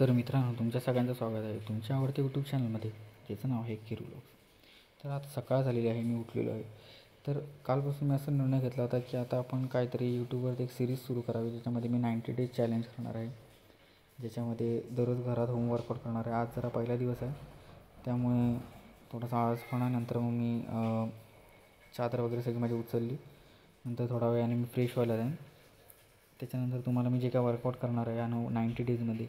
तर मित्रांनो, तुमच्या सगळ्यांचं स्वागत आहे तुमच्या आवडत्या यूट्यूब चॅनलमध्ये, ज्याचं नाव आहे किरू व्लॉग्स. तर आता सकाळ झालेली आहे, मी उठलेलो आहे. तर कालपासून मी असा निर्णय घेतला होता की आता आपण काहीतरी यूट्यूबवरती एक सिरीज सुरू करावी, ज्याच्यामध्ये मी 90 डेज चॅलेंज करणार आहे, ज्याच्यामध्ये दररोज घरात होमवर्कआउट करणार आहे. आज जरा पहिला दिवस आहे, त्यामुळे थोडासा आळसपणा. नंतर मग मी चादर वगैरे सगळी माझी उचलली. नंतर थोडा वेळाने मी फ्रेश व्हायला जाईन. त्याच्यानंतर तुम्हाला मी जे काय वर्कआउट करणार आहे 90 डेजमध्ये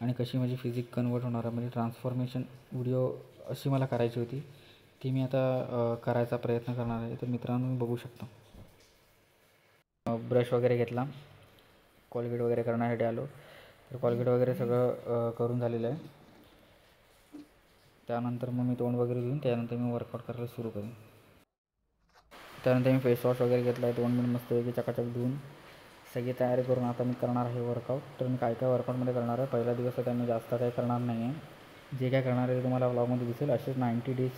आणि कशी माझी फिजिक कन्वर्ट होणार आहे, म्हणजे ट्रान्सफॉर्मेशन व्हिडिओ अशी मला करायची होती, ती मी आता करायचा प्रयत्न करणार आहे. तर मित्रांनो, बघू शकता, ब्रश वगैरे घेतला, कॉलगेट वगैरे करण्यासाठी आलो. तर कॉलगेट वगैरे सगळं करून झालेलं आहे. त्यानंतर मग मी तोंड वगैरे धुवून त्यानंतर मी वर्कआउट करायला सुरू करेन. त्यानंतर मी फेस वॉश वगैरे घेतला आहे, 2 मिनिट मस्तपैकी चकाचक धुवून सगळी तयारी करून आता मी करणार आहे वर्कआउट. तर मी काय वर्कआउटमध्ये करणार आहे, पहिला दिवस आहे त्यामुळे जास्त काही करणार नाही आहे. जे काय करणार आहे ते तुम्हाला व्लॉगमध्ये दिसेल. असेच 90 डेज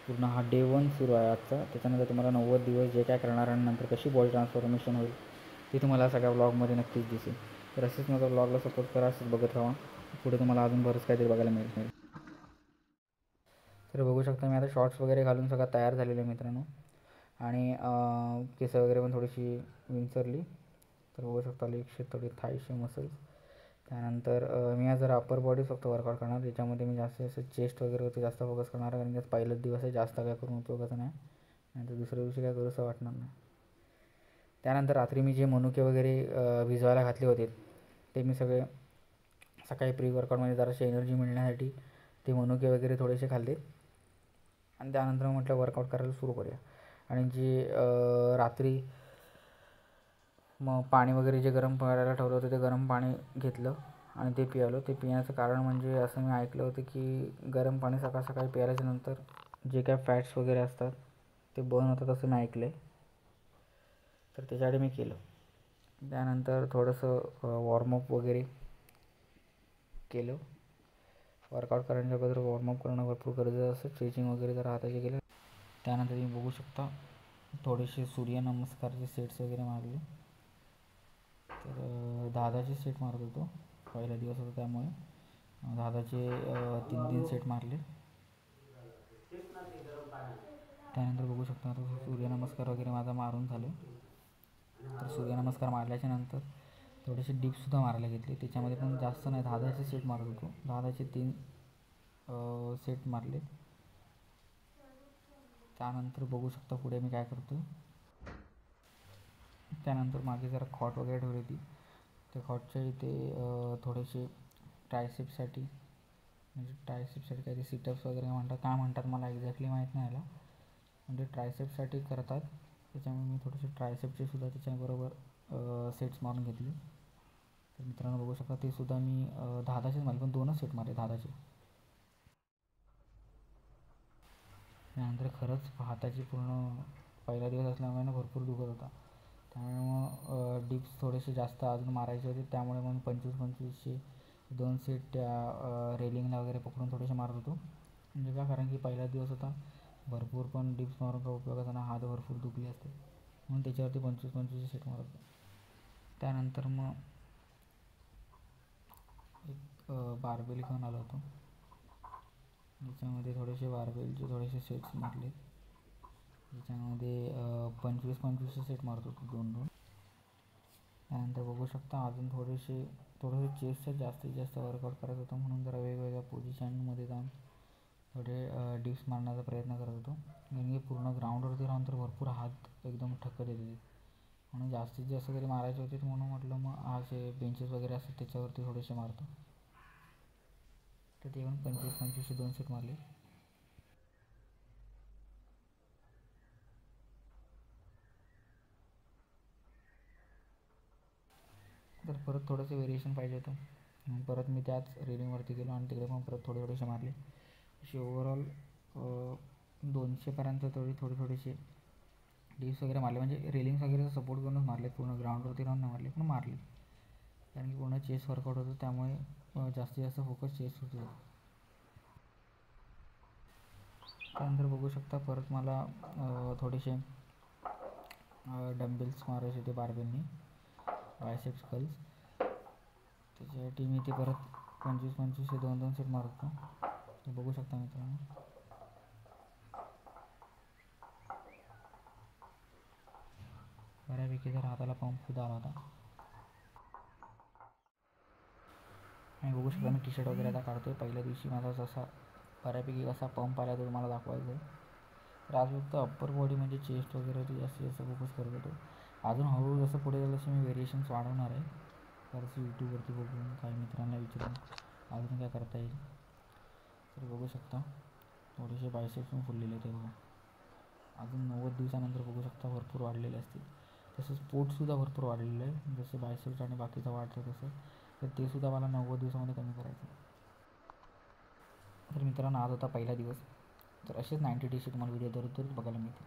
पूर्ण हा डे 1 सुरू आहे आजचा. त्याच्यानंतर तुम्हाला 90 दिवस जे काय करणार आणि नंतर कशी बॉडी ट्रान्सफॉर्मेशन होईल ते तुम्हाला सगळ्या व्लॉगमध्ये नक्कीच दिसेल. तर असेच माझा व्लॉगला सपोर्ट करा, असेच बघत राहा. पुढे तुम्हाला अजून बरंच काहीतरी बघायला मिळेल. तर बघू शकता, मी आता शॉर्ट्स वगैरे घालून सगळं तयार झालेलं आहे मित्रांनो, आणि केस वगैरे पण थोडीशी विंचरली. तर बघू शकता, लेगचे थोडी थायचे मसल्स. त्यानंतर मी आज जरा अप्पर बॉडी फक्त वर्कआउट करणार, ज्याच्यामध्ये मी जास्त चेस्ट वगैरेवरती जास्त फोकस करणार आहे, कारण की पहिलाच दिवस आहे, जास्त काय करून उपयोगाचं नाही, नंतर दुसऱ्या दिवशी काय करूसं वाटणार नाही. त्यानंतर रात्री मी जे मनुके वगैरे भिजवायला घातले होते ते मी सगळे सकाळी प्री वर्कआउटमध्ये जराशी एनर्जी मिळण्यासाठी ते मनुके वगैरे थोडेसे खाल्ले. आणि त्यानंतर म्हटलं वर्कआउट करायला सुरू करूया. आणि जे रात्री मग पाणी वगैरे जे गरम करायला ठेवलं होतं ते गरम पाणी घेतलं आणि ते पियालो. ते पिण्याचं कारण म्हणजे असं मी ऐकलं होतं की गरम पाणी सकाळ सकाळी प्यायल्याच्या नंतर जे काय फॅट्स वगैरे असतात ते बर्न होतात असं मी ऐकलं आहे. तर त्याच्यासाठी मी केलं. त्यानंतर थोडंसं वॉर्मअप वगैरे केलं. वर्कआउट करण्याच्या अगोदर वॉर्मअप करणं भरपूर गरजेचं असतं. स्ट्रेचिंग वगैरे जर हाताचे केलं. त्यानंतर तुम्ही बघू शकता, थोडेसे सूर्यनमस्कारचे सेट्स वगैरे मारले. तर 10-10चे सेट मारत होतो, पहिला दिवस होता त्यामुळे 10-10चे 3-3 सेट मारले. त्यानंतर बघू शकता, आता सूर्यनमस्कार वगैरे माझा मारून झाले. तर सूर्यनमस्कार मारल्याच्या नंतर थोडेसे डिप्ससुद्धा मारायला घेतले. त्याच्यामध्ये पण जास्त नाही, 10-10चे सेट मारत होतो. 10-10चे 3 सेट मारले. त्यानंतर बघू शकता पुढे मी काय करतो. त्यानंतर मागे जरा खॉट वगैरे ठेवली होती, त्या खॉटच्या इथे थोडेसे ट्रायसेप्ससाठी, म्हणजे ट्रायसेप्ससाठी काहीतरी सिटअप्स वगैरे म्हणतात, काय म्हणतात मला एक्झॅक्टली माहीत नाही आला, म्हणजे ट्रायसेप्ससाठी करतात. त्याच्यामुळे मी थोडेसे ट्रायसेप्सचे सुद्धा त्याच्याबरोबर सेट्स मारून घेतले. तर मित्रांनो बघू शकता, ते सुद्धा मी 10-10चेच मारले, पण 2च सेट मारले 10-10चे. त्यानंतर खरंच हाताची पूर्ण पहिला दिवस असल्यामुळे भरपूर दुखत होता, त्यामुळे मग डिप्स थोडेसे जास्त अजून मारायचे होते. त्यामुळे मग 25-25चे 2 सेट त्या रेलिंगला वगैरे पकडून थोडेसे मारत होतो. म्हणजे का, कारण की पहिला दिवस होता, भरपूर पण डिप्स मारून का उपयोगाचा ना, हात भरपूर दुखले असते, म्हणून त्याच्यावरती 25-25चे सेट मारत होतो. त्यानंतर मग एक बारबेल घेऊन आलो होतो, ज्याच्यामध्ये थोडेसे बारबेलचे थोडेसे सेट्स मारले. ज्याच्यामध्ये 25-25चे सेट मारत होतो, 2-2. त्यानंतर बघू शकता, अजून थोडेसे चेस्टचं जास्तीत जास्त वर्कआउट करायचं होतं, म्हणून जरा वेगवेगळ्या पोझिशनमध्ये जाऊन थोडे डिप्स मारण्याचा प्रयत्न करत होतो. कारण की पूर्ण ग्राउंडवरती राहून तर भरपूर हात एकदम ठक्कर येते, म्हणून जास्तीत जास्त तरी मारायचे होते, म्हणून म्हटलं मग असे बेंचेस वगैरे असतात त्याच्यावरती थोडेसे मारतो. तर ते पण 25-25चे 2 सेट मारले. तर परत थोडंसं व्हेरिएशन पाहिजे होतं, मग परत मी त्याच रेलिंगवरती गेलो आणि तिकडे पण परत थोडेसे मारले. असे ओव्हरऑल 200पर्यंत थोडेसे डिप्स वगैरे मारले, म्हणजे रेलिंग्स वगैरे सपोर्ट करूनच मारले, पूर्ण ग्राउंडवरती राहून नाही मारले, पण मारले. कारण की पूर्ण चेस्ट वर्कआउट होतं, त्यामुळे जास्तीत जास्त फोकस चेस्ट होतो. त्यानंतर बघू शकता, परत मला थोडेसे डंबेल्स मारायचे होते बारबेलनी, बायसेप्स कर्ल्स. त्याच्यासाठी मी ते परत 25 हे 2-2 सेट मारतो. हे बघू शकता मित्रांनो. बऱ्यापैकी तर हाताला पंपसुद्धा आला होता. आणि बघू शकता मी टी शर्ट वगैरे आता काढतो आहे. पहिल्या दिवशी माझा जसा बऱ्यापैकी कसा पंप आला तो मला दाखवायचा आहे. तर आज फक्त अप्पर बॉडी म्हणजे चेस्ट वगैरे जास्तीत जास्त फोकस करत होतो. अजून हळूहळू जसं पुढे जाईल तसे मी व्हेरिएशन्स वाढवणार आहे. जसं यूट्यूबवरती बघून काही मित्रांना विचारून अजून काय करता येईल. तर बघू शकता थोडेसे बायसेप्स पण फुललेले ते बघा. अजून 90 दिवसानंतर बघू शकता भरपूर वाढलेले असतील. तसंच पोटसुद्धा भरपूर वाढलेलं आहे. जसं बायसेप्स आणि बाकीचं वाढतं तसं. तर ते सुद्धा मला 90 दिवसामध्ये कमी करायचं आहे. तर मित्रांनो आज होता पहिला दिवस. तर असेच 90 डेजचे तुम्हाला व्हिडिओ दररोज बघायला मिळतील.